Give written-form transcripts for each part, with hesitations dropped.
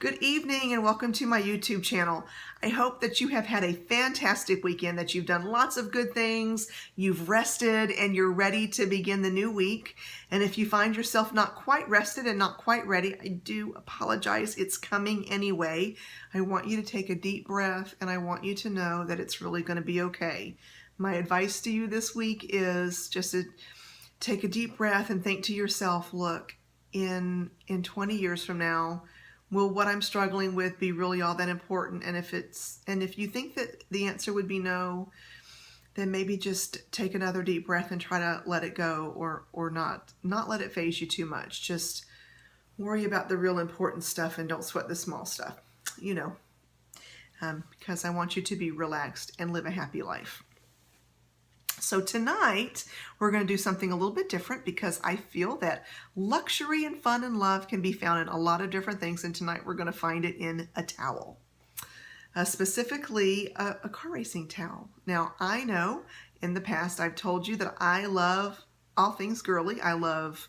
Good evening and welcome to my YouTube channel. I hope that you have had a fantastic weekend, that you've done lots of good things, you've rested, and you're ready to begin the new week. And if you find yourself not quite rested and not quite ready, I do apologize. It's coming anyway. I want you to take a deep breath and I want you to know that it's really going to be okay. My advice to you this week is just to take a deep breath and think to yourself, look, in 20 years from now, will what I'm struggling with be really all that important? And if you think that the answer would be no, then maybe just take another deep breath and try to let it go, or not let it faze you too much. Just worry about the real important stuff and don't sweat the small stuff, because I want you to be relaxed and live a happy life. So tonight, we're going to do something a little bit different because I feel that luxury and fun and love can be found in a lot of different things, and tonight we're going to find it in a towel. Specifically, a car racing towel. Now, I know in the past I've told you that I love all things girly. I love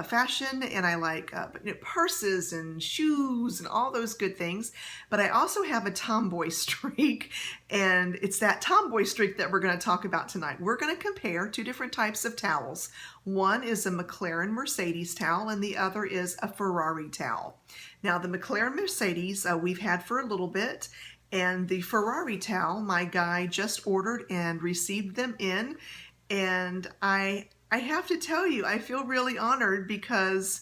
fashion, and I like purses and shoes and all those good things, but I also have a tomboy streak, and it's that tomboy streak that we're going to talk about tonight. We're going to compare two different types of towels. One is a McLaren Mercedes towel and the other is a Ferrari towel. Now the McLaren Mercedes we've had for a little bit, and the Ferrari towel my guy just ordered and received them in, and I have to tell you, I feel really honored because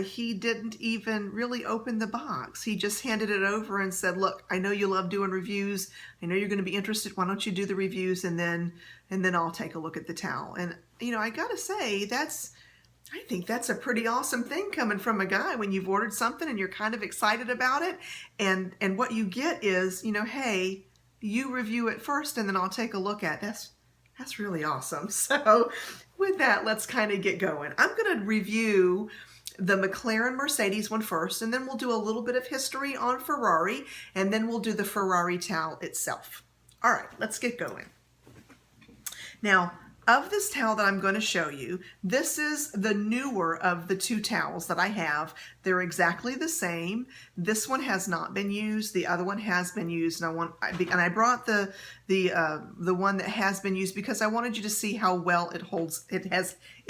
he didn't even really open the box. He just handed it over and said, look, I know you love doing reviews. I know you're going to be interested. Why don't you do the reviews and then I'll take a look at the towel. And I gotta say, I think that's a pretty awesome thing coming from a guy when you've ordered something and you're kind of excited about it. And what you get is, hey, you review it first and then I'll take a look at it. That's really awesome. So with that, let's kind of get going. I'm going to review the McLaren Mercedes one first, and then we'll do a little bit of history on Ferrari, and then we'll do the Ferrari towel itself. All right, let's get going. Now, of this towel that I'm going to show you, this is the newer of the two towels that I have. They're exactly the same. This one has not been used. The other one has been used, and I brought the one that has been used because I wanted you to see how well it holds. It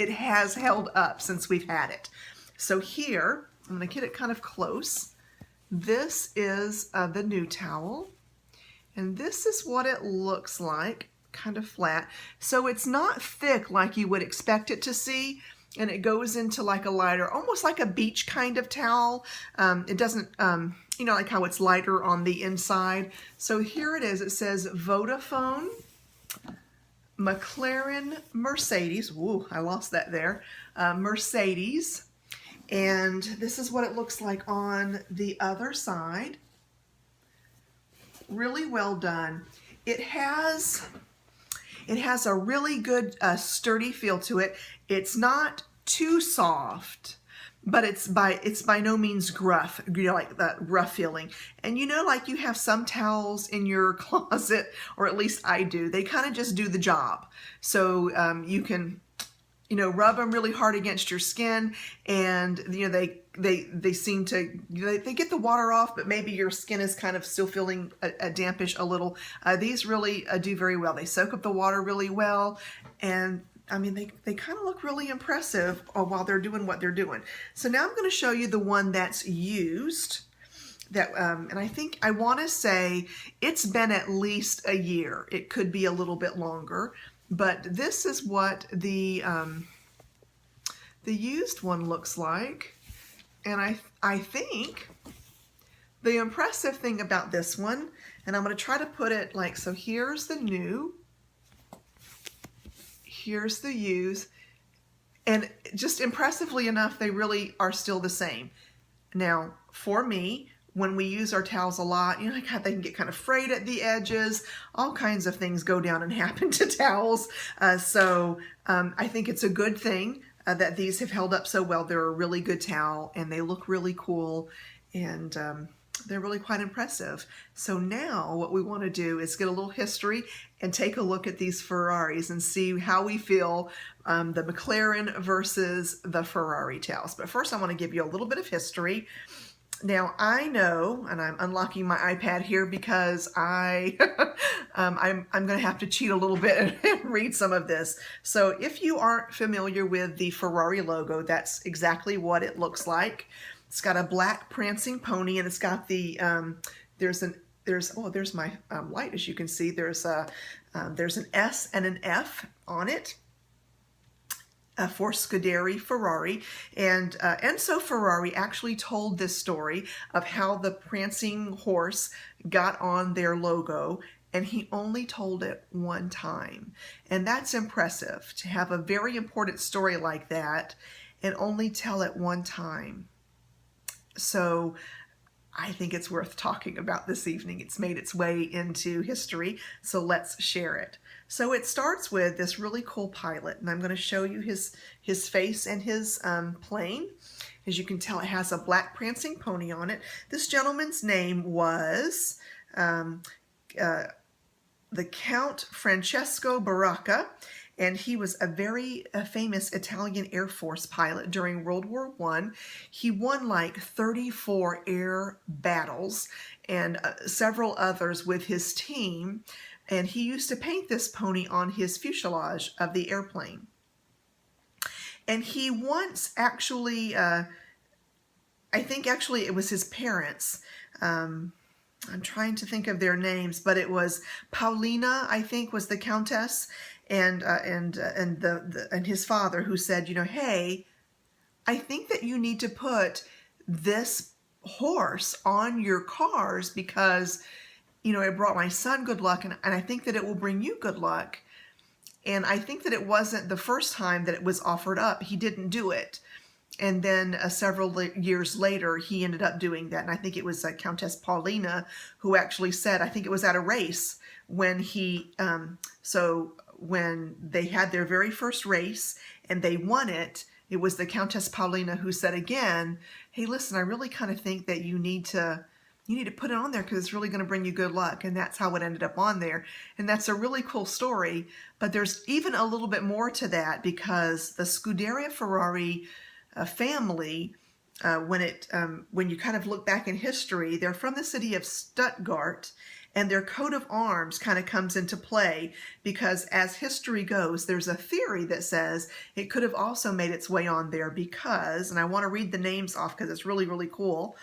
has held up since we've had it. So here, I'm going to get it kind of close. This is the new towel, and this is what it looks like. Kind of flat, so it's not thick like you would expect it to see, and it goes into like a lighter, almost like a beach kind of towel. It doesn't, like how it's lighter on the inside. So here it is. It says Vodafone McLaren Mercedes. Woo, I lost that there. Mercedes, and this is what it looks like on the other side. Really well done. It has a really good sturdy feel to it. It's not too soft, but it's by no means gruff, like that rough feeling. And like you have some towels in your closet, or at least I do, they kind of just do the job. So you can rub them really hard against your skin, and they seem to, they get the water off, but maybe your skin is kind of still feeling dampish a little. These really do very well. They soak up the water really well, and I mean, they kind of look really impressive while they're doing what they're doing. So now I'm going to show you the one that's used. And I want to say it's been at least a year. It could be a little bit longer, but this is what the used one looks like. And I think the impressive thing about this one, and I'm going to try to put it like, so here's the new, here's the used, and just impressively enough, they really are still the same. Now, for me, when we use our towels a lot, they can get kind of frayed at the edges. All kinds of things go down and happen to towels. So I think it's a good thing that these have held up so well. They're a really good towel, and they look really cool, and they're really quite impressive. So now what we want to do is get a little history and take a look at these Ferraris and see how we feel the McLaren versus the Ferrari towels. But first I want to give you a little bit of history. Now I know, and I'm unlocking my iPad here because I'm going to have to cheat a little bit and read some of this. So if you aren't familiar with the Ferrari logo, that's exactly what it looks like. It's got a black prancing pony, and it's got the there's my light, as you can see. There's an S and an F on it. For Scuderia Ferrari, and Enzo Ferrari actually told this story of how the prancing horse got on their logo, and he only told it one time. And that's impressive, to have a very important story like that and only tell it one time. So I think it's worth talking about this evening. It's made its way into history, so let's share it. So it starts with this really cool pilot, and I'm going to show you his face and his plane. As you can tell, it has a black prancing pony on it. This gentleman's name was the Count Francesco Baracca, and he was a very famous Italian Air Force pilot during World War I. He won like 34 air battles and several others with his team, and he used to paint this pony on his fuselage of the airplane. And he once actually, I think actually it was his parents, I'm trying to think of their names, but it was Paulina, I think, was the countess, and his father, who said, you know, hey, I think that you need to put this horse on your cars because, you know, it brought my son good luck, and I think that it will bring you good luck. And I think that it wasn't the first time that it was offered up. He didn't do it. And then several years later, he ended up doing that. And I think it was Countess Paulina who actually said, I think it was at a race when he, so when they had their very first race and they won it, it was the Countess Paulina who said again, hey, listen, I really kind of think that you need to put it on there because it's really going to bring you good luck. And that's how it ended up on there. And that's a really cool story. But there's even a little bit more to that, because the Scuderia Ferrari family, when you kind of look back in history, they're from the city of Stuttgart, and their coat of arms kind of comes into play because, as history goes, there's a theory that says it could have also made its way on there because, and I want to read the names off because it's really, really cool.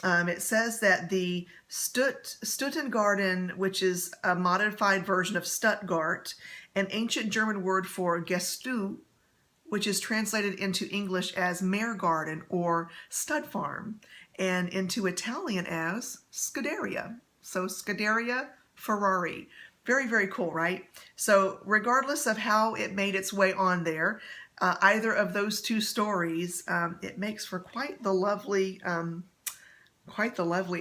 It says that the Stuttengarten, which is a modified version of Stuttgart, an ancient German word for Gestu, which is translated into English as mare garden or stud farm, and into Italian as Scuderia. So Scuderia Ferrari. Very, very cool, right? So regardless of how it made its way on there, either of those two stories, it makes for quite the lovely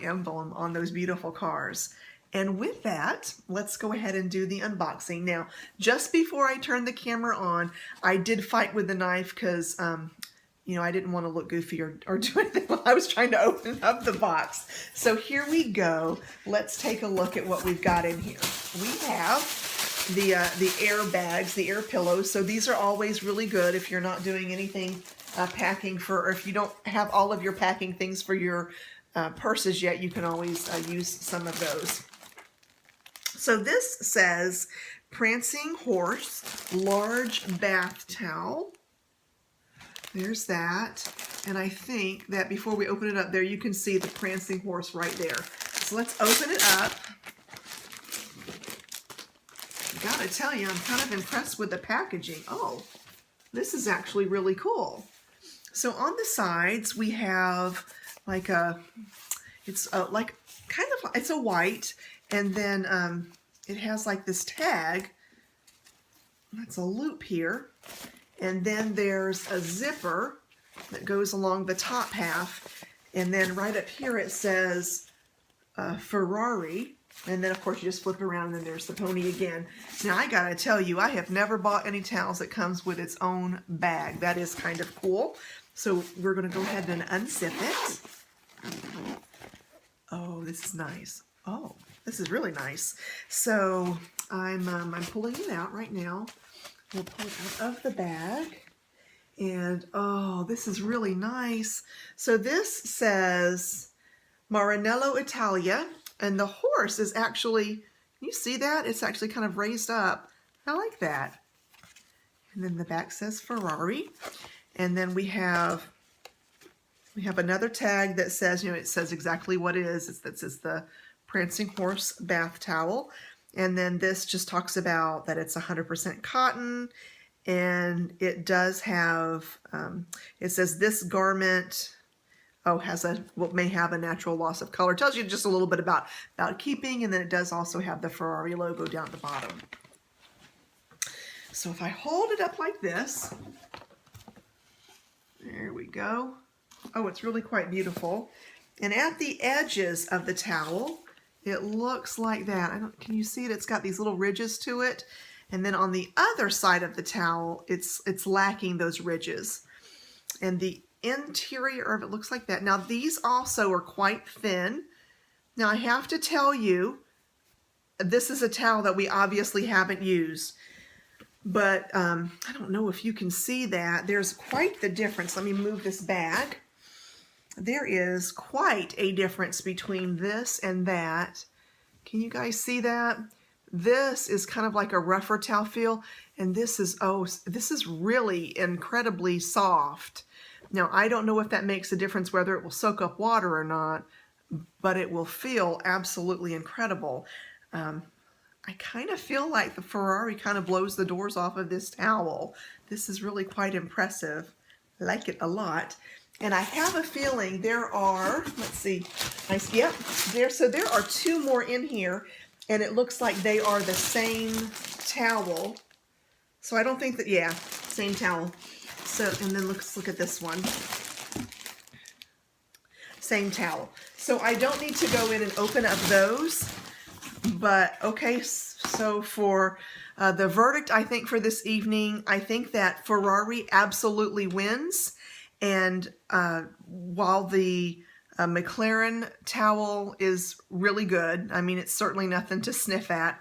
emblem on those beautiful cars. And with that, let's go ahead and do the unboxing. Now, just before I turned the camera on, I did fight with the knife because, you know, I didn't want to look goofy or do anything while I was trying to open up the box. So here we go. Let's take a look at what we've got in here. We have the air bags, the air pillows. So these are always really good if you're not doing anything packing or if you don't have all of your packing things for your purses yet, you can always use some of those. So this says Prancing Horse Large Bath Towel. There's that. And I think that before we open it up there, you can see the Prancing Horse right there. So let's open it up. Gotta tell you, I'm kind of impressed with the packaging. Oh, this is actually really cool. So on the sides, we have like it's like kind of, it's a white, and then it has like this tag. That's a loop here. And then there's a zipper that goes along the top half. And then right up here it says Ferrari. And then of course you just flip around and then there's the pony again. Now I gotta tell you, I have never bought any towels that comes with its own bag. That is kind of cool. So we're gonna go ahead and unzip it. Oh, this is nice. Oh, this is really nice. So I'm pulling it out right now. We'll pull it out of the bag. And oh, this is really nice. So this says Maranello Italia, and the horse is actually, can you see that? It's actually kind of raised up. I like that. And then the back says Ferrari. And then we have another tag that says, it says exactly what it is. That says the Prancing Horse bath towel. And then this just talks about that it's 100% cotton. And it does have, it says this garment, may have a natural loss of color. It tells you just a little bit about keeping, and then it does also have the Ferrari logo down at the bottom. So if I hold it up like this, there we go. Oh, it's really quite beautiful. And at the edges of the towel, it looks like that. Can you see it? It's got these little ridges to it. And then on the other side of the towel, it's lacking those ridges. And the interior of it looks like that. Now these also are quite thin. Now I have to tell you, this is a towel that we obviously haven't used. But I don't know if you can see that. There's quite the difference. Let me move this bag. There is quite a difference between this and that. Can you guys see that? This is kind of like a rougher towel feel, and this is really incredibly soft. Now, I don't know if that makes a difference whether it will soak up water or not, but it will feel absolutely incredible. I kind of feel like the Ferrari kind of blows the doors off of this towel. This is really quite impressive. I like it a lot. And I have a feeling there are, let's see, so there are two more in here, and it looks like they are the same towel. So I don't think that, yeah, same towel. So, and then let's look at this one. Same towel. So I don't need to go in and open up those. But okay, so for the verdict, I think for this evening, I think that Ferrari absolutely wins. And while the McLaren towel is really good, I mean, it's certainly nothing to sniff at.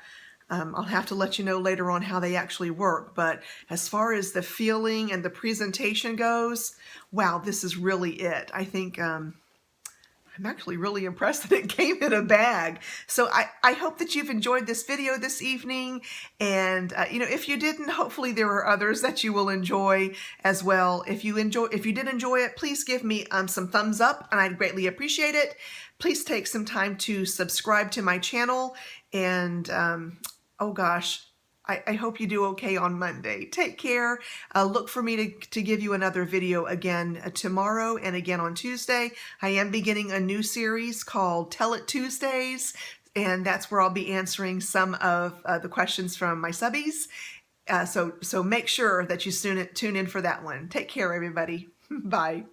I'll have to let you know later on how they actually work. But as far as the feeling and the presentation goes, wow, this is really it. I think I'm actually really impressed that it came in a bag. So I hope that you've enjoyed this video this evening. And, if you didn't, hopefully there are others that you will enjoy as well. If you did enjoy it, please give me some thumbs up, and I'd greatly appreciate it. Please take some time to subscribe to my channel. And, oh gosh, I hope you do okay on Monday. Take care. Look for me to give you another video again tomorrow and again on Tuesday. I am beginning a new series called Tell It Tuesdays, and that's where I'll be answering some of the questions from my subbies. So make sure that you tune in for that one. Take care, everybody. Bye.